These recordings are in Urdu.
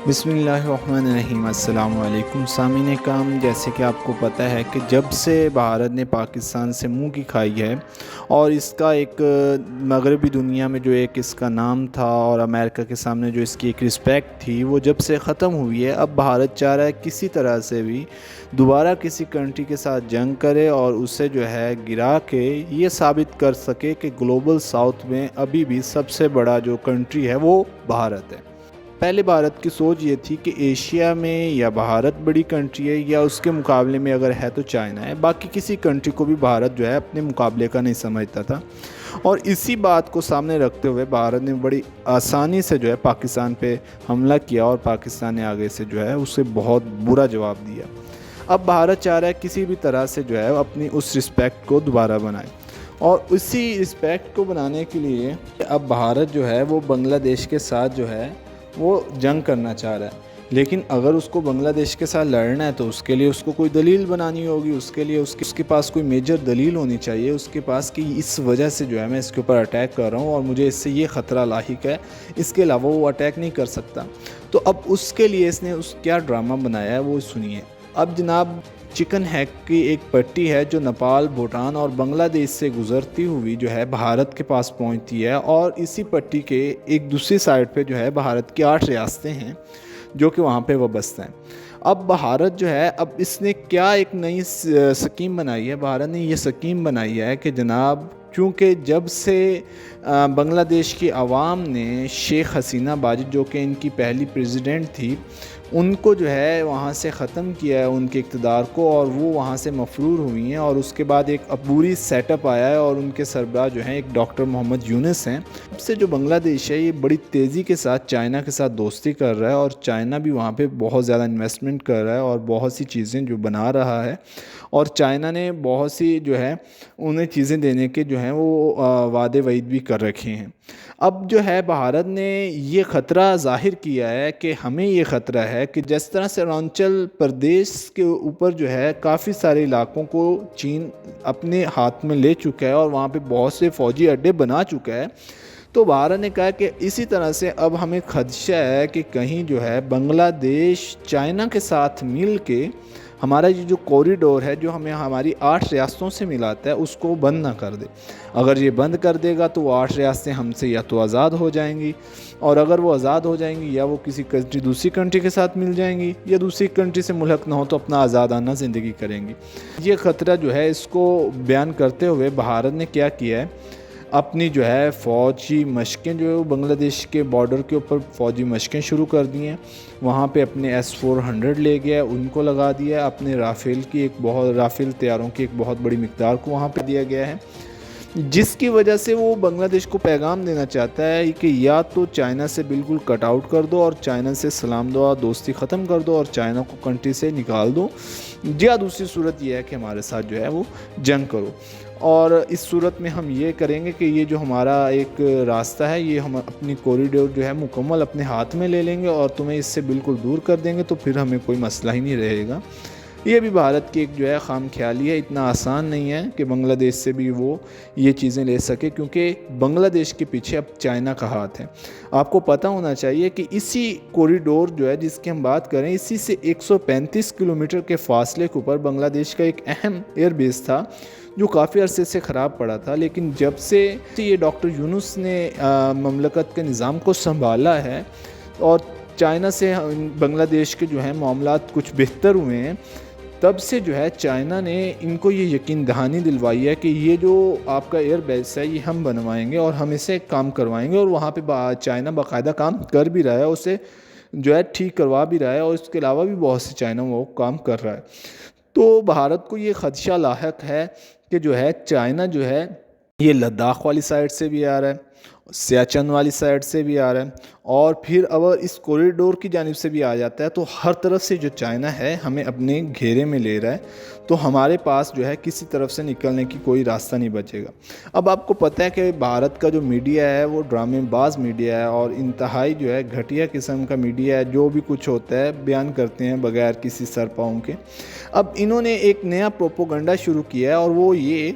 بسم اللہ الرحمن الرحیم۔ السلام علیکم سامعین کرام، جیسے کہ آپ کو پتہ ہے کہ جب سے بھارت نے پاکستان سے منہ کی کھائی ہے اور اس کا ایک مغربی دنیا میں جو ایک اس کا نام تھا اور امریکہ کے سامنے جو اس کی ایک رسپیکٹ تھی وہ جب سے ختم ہوئی ہے، اب بھارت چاہ رہا ہے کسی طرح سے بھی دوبارہ کسی کنٹری کے ساتھ جنگ کرے اور اسے جو ہے گرا کے یہ ثابت کر سکے کہ گلوبل ساؤتھ میں ابھی بھی سب سے بڑا جو کنٹری ہے وہ بھارت ہے۔ پہلے بھارت کی سوچ یہ تھی کہ ایشیا میں یا بھارت بڑی کنٹری ہے یا اس کے مقابلے میں اگر ہے تو چائنا ہے، باقی کسی کنٹری کو بھی بھارت جو ہے اپنے مقابلے کا نہیں سمجھتا تھا، اور اسی بات کو سامنے رکھتے ہوئے بھارت نے بڑی آسانی سے جو ہے پاکستان پہ حملہ کیا اور پاکستان نے آگے سے جو ہے اسے بہت برا جواب دیا۔ اب بھارت چاہ رہا ہے کسی بھی طرح سے جو ہے اپنی اس رسپیکٹ کو دوبارہ بنائے، اور اسی رسپیکٹ کو بنانے کے لیے اب بھارت جو ہے وہ بنگلہ دیش کے ساتھ جو ہے وہ جنگ کرنا چاہ رہا ہے۔ لیکن اگر اس کو بنگلہ دیش کے ساتھ لڑنا ہے تو اس کے لیے اس کو کوئی دلیل بنانی ہوگی، اس کے لیے اس کے پاس کوئی میجر دلیل ہونی چاہیے اس کے پاس کہ اس وجہ سے جو ہے میں اس کے اوپر اٹیک کر رہا ہوں اور مجھے اس سے یہ خطرہ لاحق ہے، اس کے علاوہ وہ اٹیک نہیں کر سکتا۔ تو اب اس کے لیے اس نے کیا ڈرامہ بنایا ہے وہ سنیے۔ اب جناب، چکن ہیک کی ایک پٹی ہے جو نیپال، بھوٹان اور بنگلہ دیش سے گزرتی ہوئی جو ہے بھارت کے پاس پہنچتی ہے، اور اسی پٹی کے ایک دوسری سائڈ پہ جو ہے بھارت کی 8 ریاستیں ہیں جو کہ وہاں پہ وابستہ ہیں۔ اب بھارت جو ہے اب اس نے کیا ایک نئی سکیم بنائی ہے، بھارت نے یہ سکیم بنائی ہے کہ جناب چونکہ جب سے بنگلہ دیش کی عوام نے شیخ حسینہ واجد جو کہ ان کی پہلی پریزیڈنٹ تھی ان کو جو ہے وہاں سے ختم کیا ہے ان کے اقتدار کو، اور وہ وہاں سے مفرور ہوئی ہیں، اور اس کے بعد ایک عبوری سیٹ اپ آیا ہے اور ان کے سربراہ جو ہیں ایک ڈاکٹر محمد یونس ہیں۔ اب سے جو بنگلہ دیش ہے یہ بڑی تیزی کے ساتھ چائنا کے ساتھ دوستی کر رہا ہے، اور چائنا بھی وہاں پہ بہت زیادہ انویسٹمنٹ کر رہا ہے اور بہت سی چیزیں جو بنا رہا ہے، اور چائنا نے بہت سی جو ہے انہیں چیزیں دینے کے جو ہیں وہ وعدے وعید بھی کر رکھے ہیں۔ اب جو ہے بھارت نے یہ خطرہ ظاہر کیا ہے کہ ہمیں یہ خطرہ ہے کہ جس طرح سے اروناچل پردیش کے اوپر جو ہے کافی سارے علاقوں کو چین اپنے ہاتھ میں لے چکا ہے اور وہاں پہ بہت سے فوجی اڈے بنا چکا ہے، تو بھارت نے کہا کہ اسی طرح سے اب ہمیں خدشہ ہے کہ کہیں جو ہے بنگلہ دیش چائنا کے ساتھ مل کے ہمارا یہ جو کوریڈور ہے جو ہمیں ہماری 8 ریاستوں سے ملاتا ہے اس کو بند نہ کر دے۔ اگر یہ بند کر دے گا تو وہ 8 ریاستیں ہم سے یا تو آزاد ہو جائیں گی، اور اگر وہ آزاد ہو جائیں گی یا وہ کسی دوسری کنٹری کے ساتھ مل جائیں گی، یا دوسری کنٹری سے ملحق نہ ہو تو اپنا آزادانہ زندگی کریں گی۔ یہ خطرہ جو ہے اس کو بیان کرتے ہوئے بھارت نے کیا کیا ہے، اپنی جو ہے فوجی مشقیں جو ہے وہ بنگلہ دیش کے بارڈر کے اوپر فوجی مشقیں شروع کر دی ہیں، وہاں پہ اپنے S-400 لے گیا، ان کو لگا دیا، اپنے رافیل طیاروں کی ایک بہت بڑی مقدار کو وہاں پہ دیا گیا ہے، جس کی وجہ سے وہ بنگلہ دیش کو پیغام دینا چاہتا ہے کہ یا تو چائنا سے بالکل کٹ آؤٹ کر دو اور چائنا سے سلام دعا دوستی ختم کر دو اور چائنا کو کنٹری سے نکال دو، یا دوسری صورت یہ ہے کہ ہمارے ساتھ جو ہے وہ جنگ کرو، اور اس صورت میں ہم یہ کریں گے کہ یہ جو ہمارا ایک راستہ ہے یہ ہم اپنی کوریڈور جو ہے مکمل اپنے ہاتھ میں لے لیں گے اور تمہیں اس سے بالکل دور کر دیں گے، تو پھر ہمیں کوئی مسئلہ ہی نہیں رہے گا۔ یہ بھی بھارت کی ایک جو ہے خام خیالی ہے، اتنا آسان نہیں ہے کہ بنگلہ دیش سے بھی وہ یہ چیزیں لے سکے، کیونکہ بنگلہ دیش کے پیچھے اب چائنا کا ہاتھ ہے۔ آپ کو پتہ ہونا چاہیے کہ اسی کوریڈور جو ہے جس کی ہم بات کریں، اسی سے 135 کلومیٹر کے فاصلے کے اوپر بنگلہ دیش کا ایک اہم ایئر بیس تھا جو کافی عرصے سے خراب پڑا تھا، لیکن جب سے یہ ڈاکٹر یونس نے مملکت کے نظام کو سنبھالا ہے اور چائنا سے بنگلہ دیش کے جو ہیں معاملات کچھ بہتر ہوئے ہیں، تب سے جو ہے چائنا نے ان کو یہ یقین دہانی دلوائی ہے کہ یہ جو آپ کا ایئر بیس ہے یہ ہم بنوائیں گے اور ہم اسے کام کروائیں گے، اور وہاں پہ چائنا باقاعدہ کام کر بھی رہا ہے، اسے جو ہے ٹھیک کروا بھی رہا ہے، اور اس کے علاوہ بھی بہت سے چائنا وہ کام کر رہا ہے۔ تو بھارت کو یہ خدشہ لاحق ہے کہ جو ہے چائنا جو ہے یہ لداخ والی سائڈ سے بھی آ رہا ہے، سیاچن والی سائڈ سے بھی آ رہا ہے، اور پھر اگر اس کوریڈور کی جانب سے بھی آ جاتا ہے تو ہر طرف سے جو چائنا ہے ہمیں اپنے گھیرے میں لے رہا ہے، تو ہمارے پاس جو ہے کسی طرف سے نکلنے کی کوئی راستہ نہیں بچے گا۔ اب آپ کو پتہ ہے کہ بھارت کا جو میڈیا ہے وہ ڈرامے باز میڈیا ہے اور انتہائی جو ہے گھٹیا قسم کا میڈیا ہے، جو بھی کچھ ہوتا ہے بیان کرتے ہیں بغیر کسی سر پاؤں کے۔ اب انہوں نے ایک نیا پروپوگنڈا شروع کیا ہے، اور وہ یہ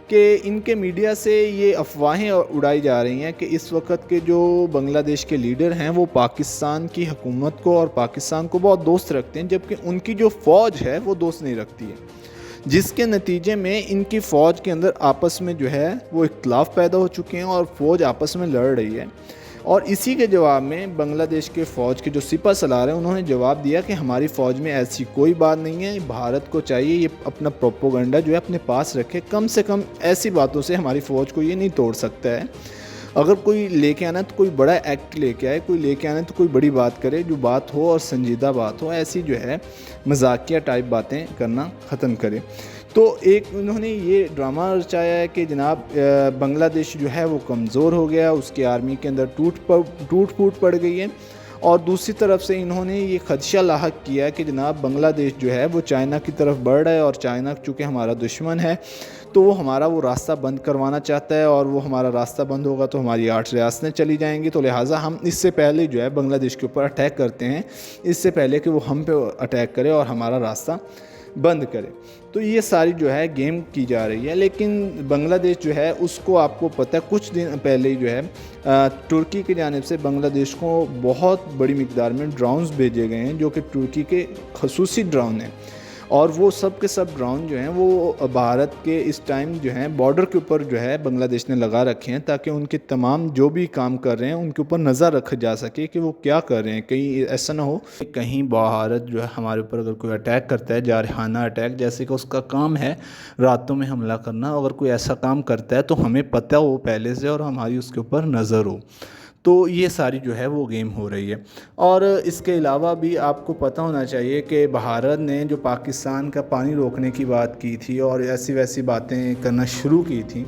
کہ ان کے میڈیا سے یہ افواہیں اڑائی جا رہی ہیں کہ اس وقت کے جو بنگلہ دیش کے لیڈر ہیں وہ پاکستان کی حکومت کو اور پاکستان کو بہت دوست رکھتے ہیں، جبکہ ان کی جو فوج ہے وہ دوست نہیں رکھتی ہے، جس کے نتیجے میں ان کی فوج کے اندر آپس میں جو ہے وہ اختلاف پیدا ہو چکے ہیں اور فوج آپس میں لڑ رہی ہے۔ اور اسی کے جواب میں بنگلہ دیش کے فوج کے جو سپہ سالار ہیں انہوں نے جواب دیا کہ ہماری فوج میں ایسی کوئی بات نہیں ہے، بھارت کو چاہیے یہ اپنا پروپیگنڈا جو ہے اپنے پاس رکھے، کم سے کم ایسی باتوں سے ہماری فوج کو یہ نہیں توڑ سکتا ہے۔ اگر کوئی لے کے آنا تو کوئی بڑا ایکٹ لے کے آئے، کوئی لے کے آنا تو کوئی بڑی بات کرے، جو بات ہو اور سنجیدہ بات ہو، ایسی جو ہے مذاقیہ ٹائپ باتیں کرنا ختم کرے۔ تو ایک انہوں نے یہ ڈرامہ رچایا ہے کہ جناب بنگلہ دیش جو ہے وہ کمزور ہو گیا، اس کی آرمی کے اندر ٹوٹ پھوٹ پڑ گئی ہے، اور دوسری طرف سے انہوں نے یہ خدشہ لاحق کیا ہے کہ جناب بنگلہ دیش جو ہے وہ چائنا کی طرف بڑھ رہا ہے، اور چائنا چونکہ ہمارا دشمن ہے تو وہ ہمارا وہ راستہ بند کروانا چاہتا ہے، اور وہ ہمارا راستہ بند ہوگا تو ہماری 8 ریاستیں چلی جائیں گی، تو لہٰذا ہم اس سے پہلے جو ہے بنگلہ دیش کے اوپر اٹیک کرتے ہیں، اس سے پہلے کہ وہ ہم پہ اٹیک کرے اور ہمارا راستہ بند کرے۔ تو یہ ساری جو ہے گیم کی جا رہی ہے، لیکن بنگلہ دیش جو ہے اس کو آپ کو پتہ ہے کچھ دن پہلے ہی جو ہے ترکی کی جانب سے بنگلہ دیش کو بہت بڑی مقدار میں ڈرونز بھیجے گئے ہیں، جو کہ ترکی کے خصوصی ڈرون ہیں، اور وہ سب کے سب ڈرون جو ہیں وہ بھارت کے اس ٹائم جو ہیں بارڈر کے اوپر جو ہے بنگلہ دیش نے لگا رکھے ہیں، تاکہ ان کے تمام جو بھی کام کر رہے ہیں ان کے اوپر نظر رکھا جا سکے کہ وہ کیا کر رہے ہیں، کہیں ایسا نہ ہو کہ کہیں بھارت جو ہے ہمارے اوپر اگر کوئی اٹیک کرتا ہے، جارحانہ اٹیک، جیسے کہ اس کا کام ہے راتوں میں حملہ کرنا، اگر کوئی ایسا کام کرتا ہے تو ہمیں پتہ ہو پہلے سے اور ہماری اس کے اوپر نظر ہو۔ تو یہ ساری جو ہے وہ گیم ہو رہی ہے۔ اور اس کے علاوہ بھی آپ کو پتہ ہونا چاہیے کہ بھارت نے جو پاکستان کا پانی روکنے کی بات کی تھی اور ایسی ویسی باتیں کرنا شروع کی تھیں،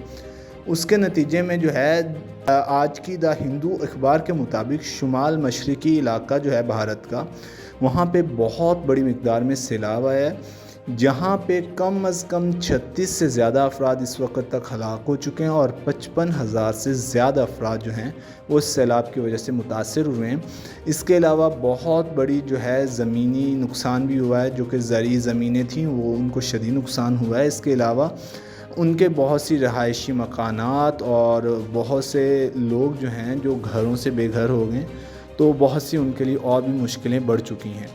اس کے نتیجے میں جو ہے آج کی دا ہندو اخبار کے مطابق شمال مشرقی علاقہ جو ہے بھارت کا، وہاں پہ بہت بڑی مقدار میں سیلاب آیا ہے، جہاں پہ کم از کم 36 سے زیادہ افراد اس وقت تک ہلاک ہو چکے ہیں، اور 55,000 سے زیادہ افراد جو ہیں وہ اس سیلاب کی وجہ سے متاثر ہوئے ہیں۔ اس کے علاوہ بہت بڑی جو ہے زمینی نقصان بھی ہوا ہے، جو کہ زرعی زمینیں تھیں وہ ان کو شدید نقصان ہوا ہے۔ اس کے علاوہ ان کے بہت سی رہائشی مکانات اور بہت سے لوگ جو ہیں جو گھروں سے بے گھر ہو گئے، تو بہت سی ان کے لیے اور بھی مشکلیں بڑھ چکی ہیں۔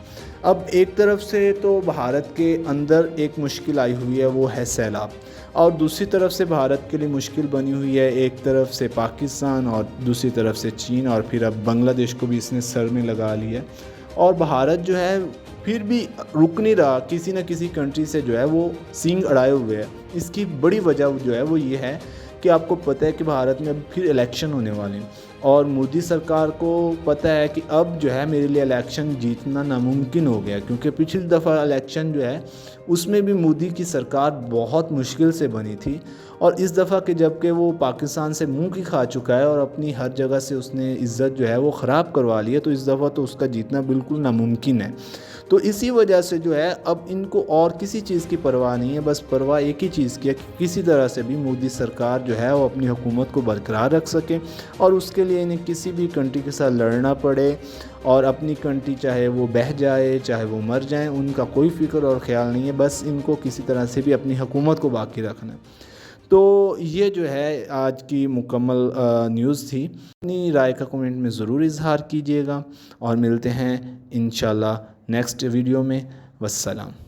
اب ایک طرف سے تو بھارت کے اندر ایک مشکل آئی ہوئی ہے، وہ ہے سیلاب، اور دوسری طرف سے بھارت کے لیے مشکل بنی ہوئی ہے، ایک طرف سے پاکستان اور دوسری طرف سے چین، اور پھر اب بنگلہ دیش کو بھی اس نے سر میں لگا لیا ہے، اور بھارت جو ہے پھر بھی رک نہیں رہا، کسی نہ کسی کنٹری سے جو ہے وہ سینگ اڑائے ہوئے ہے۔ اس کی بڑی وجہ جو ہے وہ یہ ہے کہ آپ کو پتہ ہے کہ بھارت میں اب پھر الیکشن ہونے والے ہیں، اور مودی سرکار کو پتہ ہے کہ اب جو ہے میرے لیے الیکشن جیتنا ناممکن ہو گیا، کیونکہ پچھلی دفعہ الیکشن جو ہے اس میں بھی مودی کی سرکار بہت مشکل سے بنی تھی، اور اس دفعہ کہ جب کہ وہ پاکستان سے منہ کی کھا چکا ہے اور اپنی ہر جگہ سے اس نے عزت جو ہے وہ خراب کروا لی ہے، تو اس دفعہ تو اس کا جیتنا بالکل ناممکن ہے۔ تو اسی وجہ سے جو ہے اب ان کو اور کسی چیز کی پرواہ نہیں ہے، بس پرواہ ایک ہی چیز کی ہے کہ کسی طرح سے بھی مودی سرکار جو ہے وہ اپنی حکومت کو برقرار رکھ سکے، اور اس کے لیے انہیں کسی بھی کنٹری کے ساتھ لڑنا پڑے، اور اپنی کنٹری چاہے وہ بہہ جائے چاہے وہ مر جائیں، ان کا کوئی فکر اور خیال نہیں ہے، بس ان کو کسی طرح سے بھی اپنی حکومت کو باقی رکھنا ہے۔ تو یہ جو ہے آج کی مکمل نیوز تھی۔ اپنی رائے کا کمنٹ میں ضرور اظہار کیجیے گا، اور ملتے ہیں انشاءاللہ نیکسٹ ویڈیو میں۔ والسلام۔